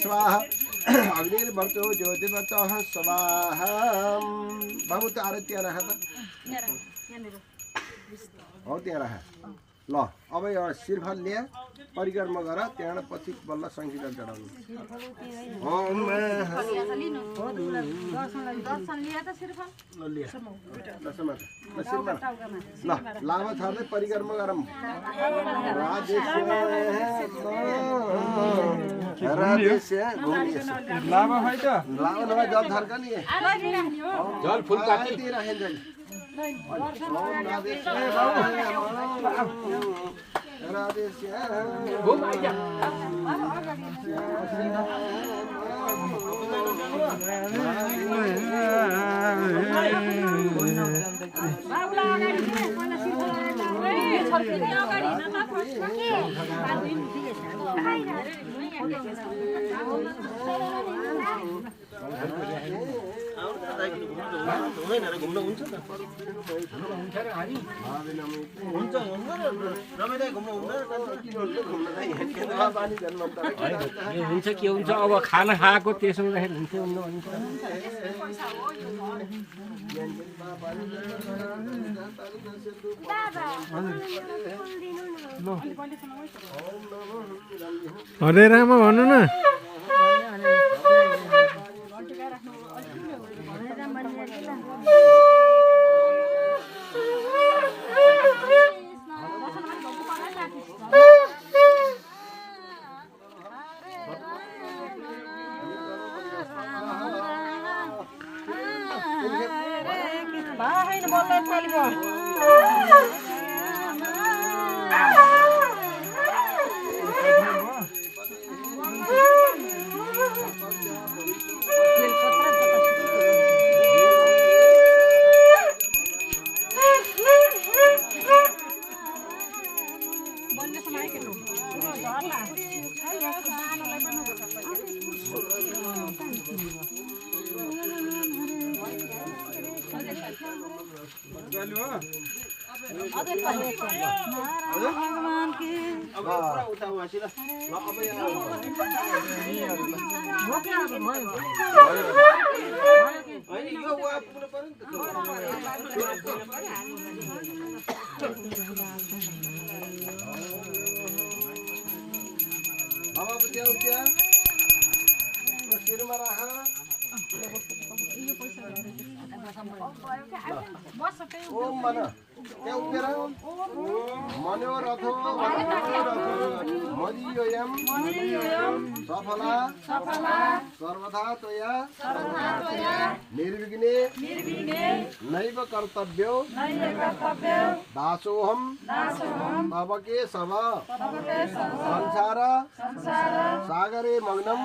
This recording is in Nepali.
स्वाहा अग्निर्वर्तो ज्योतिवर्तः स्वाहा बाबु त्यो आरती त्यहाँ राख त हो त्यहाँ राख ल अब एउटा शिरफल ल्या परिक्रमा गर त्यहाँबाट पछि बल्ल संकीर्तन चढाउनु ल लामा छर्दै परिक्रमा गरौँ लामा खै त लामा नभए जल छर्क नि जल फुल काट्ने घुम्न हुन्छ त हुन्छ के हुन्छ अब खाना खाएको त्यसो हुँदाखेरि हुन्छ हरे राम भन्नु न ओम मन त्यहाँ उभिएर मनोरथो मदीयोयम सफला सर्वथा त्वया निर्विघ्ने नैव कर्तव्यो दासोऽहं तव केशव संसार सागरे मग्नं